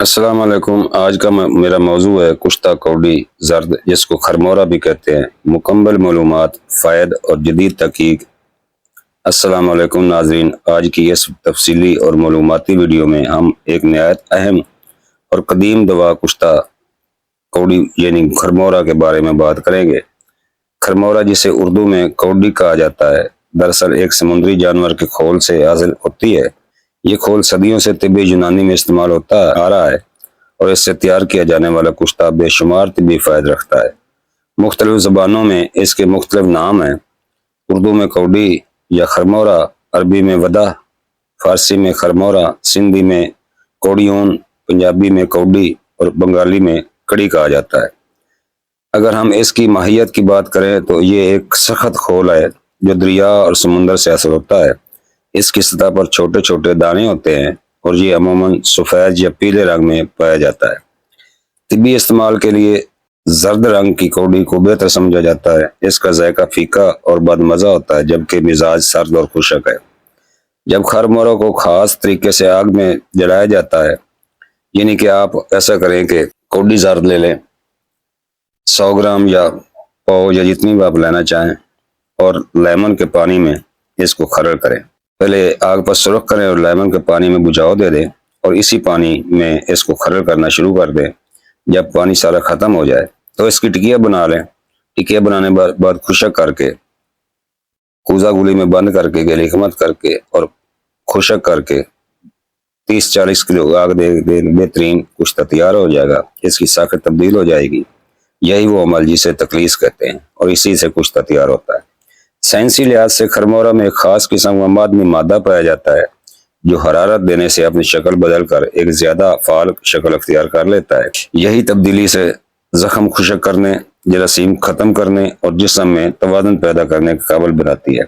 السلام علیکم۔ آج کا میرا موضوع ہے کشتہ کوڈی زرد، جس کو خرمورہ بھی کہتے ہیں۔ مکمل معلومات، فائد اور جدید تحقیق۔ السلام علیکم ناظرین، آج کی اس تفصیلی اور معلوماتی ویڈیو میں ہم ایک نہایت اہم اور قدیم دوا کشتہ کوڈی یعنی خرمورہ کے بارے میں بات کریں گے۔ خرمورہ، جسے اردو میں کوڈی کہا جاتا ہے، دراصل ایک سمندری جانور کے خول سے حاصل ہوتی ہے۔ یہ کھول صدیوں سے طب یونانی میں استعمال ہوتا آ رہا ہے اور اس سے تیار کیا جانے والا کشتہ بے شمار طبی فائد رکھتا ہے۔ مختلف زبانوں میں اس کے مختلف نام ہیں۔ اردو میں کوڈی یا خرمورہ، عربی میں ودا، فارسی میں خرمورہ، سندھی میں کوڈیون، پنجابی میں کوڈی اور بنگالی میں کڑی کہا جاتا ہے۔ اگر ہم اس کی ماہیت کی بات کریں تو یہ ایک سخت کھول ہے جو دریا اور سمندر سے حاصل ہوتا ہے۔ اس کی سطح پر چھوٹے چھوٹے دانے ہوتے ہیں اور یہ عموماً سفید یا پیلے رنگ میں پایا جاتا ہے۔ طبی استعمال کے لیے زرد رنگ کی کوڈی کو بہتر سمجھا جاتا ہے۔ اس کا ذائقہ پھیکا اور بد مزہ ہوتا ہے، جبکہ مزاج سرد اور خشک ہے۔ جب خرمورہ کو خاص طریقے سے آگ میں جلایا جاتا ہے، یعنی کہ آپ ایسا کریں کہ کوڈی زرد لے لیں 100 گرام یا پاؤ یا جتنی بھی آپ لینا چاہیں، اور لیمن کے پانی میں اس کو خرڑ کریں۔ پہلے آگ پر سرخ کریں اور لیمن کے پانی میں بجھاؤ دے دیں اور اسی پانی میں اس کو خرڑ کرنا شروع کر دیں۔ جب پانی سارا ختم ہو جائے تو اس کی ٹکیاں بنا لیں۔ ٹکیاں بنانے بعد خشک کر کے کوزہ گولی میں بند کر کے گیلی مت کر کے اور خشک کر کے 30-40 کلو آگ دے بہترین کشتہ تیار ہو جائے گا۔ اس کی ساخت تبدیل ہو جائے گی۔ یہی وہ عمل جسے تخلیص کہتے ہیں اور اسی سے کشتہ تیار ہوتا ہے۔ سائنسی لحاظ سے خرمورہ میں ایک خاص قسم کا معدنی مادہ پایا جاتا ہے جو حرارت دینے سے اپنی شکل بدل کر ایک زیادہ فعال شکل اختیار کر لیتا ہے۔ یہی تبدیلی سے زخم خشک کرنے، جراثیم ختم کرنے اور جسم میں توازن پیدا کرنے کے قابل بناتی ہے۔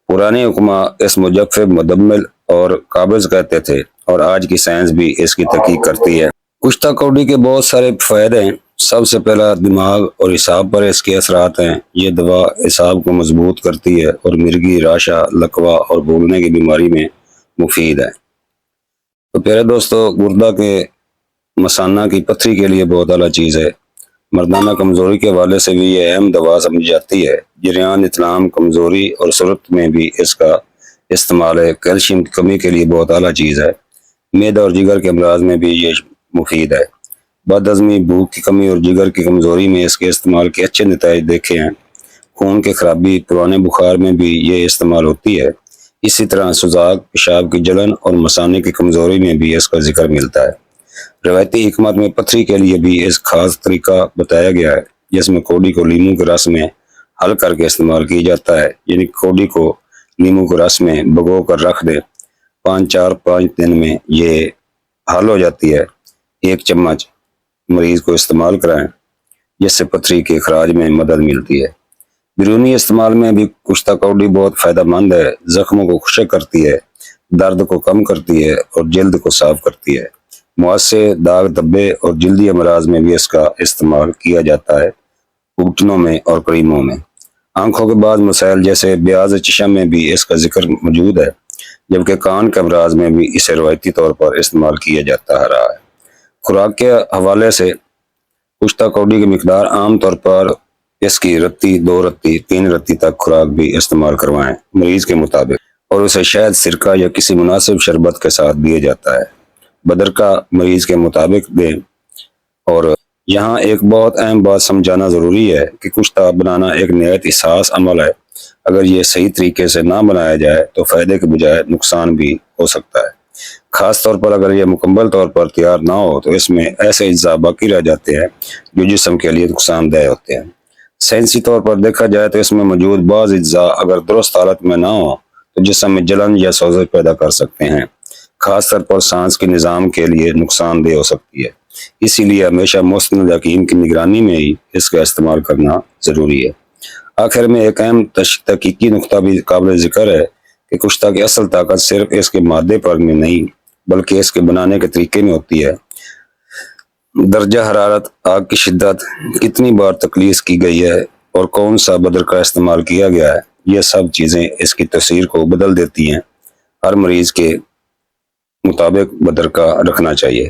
پرانے حکماء اس مجفف، مدمل اور قابض کہتے تھے، اور آج کی سائنس بھی اس کی تحقیق کرتی ہے۔ کشتہ کوڈی کے بہت سارے فائدے ہیں۔ سب سے پہلا دماغ اور اعصاب پر اس کے اثرات ہیں۔ یہ دوا اعصاب کو مضبوط کرتی ہے اور مرگی، راشا، لکوہ اور بھولنے کی بیماری میں مفید ہے۔ تو پیارے دوستو، گردہ کے مثانہ کی پتھری کے لیے بہت اعلیٰ چیز ہے۔ مردانہ کمزوری کے حوالے سے بھی یہ اہم دوا سمجھی جاتی ہے۔ جریان، اطعام، کمزوری اور سرعت میں بھی اس کا استعمال ہے۔ کیلشیم کی کمی کے لیے بہت اعلیٰ چیز ہے۔ معدہ اور جگر کے امراض میں بھی یہ مفید ہے۔ بد ہضمی، بھوک کی کمی اور جگر کی کمزوری میں اس کے استعمال کے اچھے نتائج دیکھے ہیں۔ خون کی خرابی، پرانے بخار میں بھی یہ استعمال ہوتی ہے۔ اسی طرح سوزاک، پیشاب کی جلن اور مثانے کی کمزوری میں بھی اس کا ذکر ملتا ہے۔ روایتی حکمت میں پتھری کے لیے بھی اس خاص طریقہ بتایا گیا ہے، جس میں کوڈی کو لیموں کے رس میں حل کر کے استعمال کیا جاتا ہے۔ یعنی کوڈی کو لیموں کے رس میں بھگو کر رکھ دیں، 5 دن میں یہ حل ہو جاتی ہے۔ 1 چمچ مریض کو استعمال کرائیں، جس سے پتھری کے اخراج میں مدد ملتی ہے۔ بیرونی استعمال میں بھی کشتہ کوڈی بہت فائدہ مند ہے۔ زخموں کو خشک کرتی ہے، درد کو کم کرتی ہے اور جلد کو صاف کرتی ہے۔ مؤثر داغ، دھبے اور جلدی امراض میں بھی اس کا استعمال کیا جاتا ہے۔ گھٹنوں میں اور کریموں میں۔ آنکھوں کے بعض مسائل جیسے بیاض چشم میں بھی اس کا ذکر موجود ہے، جبکہ کان کے امراض میں بھی اسے روایتی طور پر استعمال کیا جاتا رہا ہے۔ خوراک کے حوالے سے کشتہ کوڈی کی مقدار عام طور پر اس کی رتی، 2 رتی، 3 رتی تک خوراک بھی استعمال کروائیں مریض کے مطابق، اور اسے شہد، سرکہ یا کسی مناسب شربت کے ساتھ دیا جاتا ہے۔ بدرکہ مریض کے مطابق دیں۔ اور یہاں ایک بہت اہم بات سمجھانا ضروری ہے کہ کشتہ بنانا ایک نہایت حساس عمل ہے۔ اگر یہ صحیح طریقے سے نہ بنایا جائے تو فائدے کے بجائے نقصان بھی ہو سکتا ہے۔ خاص طور پر اگر یہ مکمل طور پر تیار نہ ہو تو اس میں ایسے اجزاء باقی رہ جاتے ہیں جو جسم کے لیے نقصان دہ ہوتے ہیں۔ سائنسی طور پر دیکھا جائے تو اس میں موجود بعض اجزاء اگر درست حالت میں نہ ہو تو جسم میں جلن یا سوزش پیدا کر سکتے ہیں۔ خاص طور پر سانس کے نظام کے لیے نقصان دہ ہو سکتی ہے۔ اسی لیے ہمیشہ مستند حکیم کی نگرانی میں ہی اس کا استعمال کرنا ضروری ہے۔ آخر میں ایک اہم تحقیقی نقطہ بھی قابل ذکر ہے کہ کشتہ کی اصل طاقت صرف اس کے مادے پر میں نہیں بلکہ اس کے بنانے کے طریقے میں ہوتی ہے۔ درجہ حرارت، آگ کی شدت، کتنی بار تخلیص کی گئی ہے اور کون سا بدرکہ استعمال کیا گیا ہے، یہ سب چیزیں اس کی تاثیر کو بدل دیتی ہیں۔ ہر مریض کے مطابق بدرکہ رکھنا چاہیے۔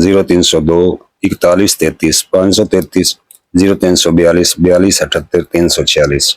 0302 41 33 533 0342 42 78 346।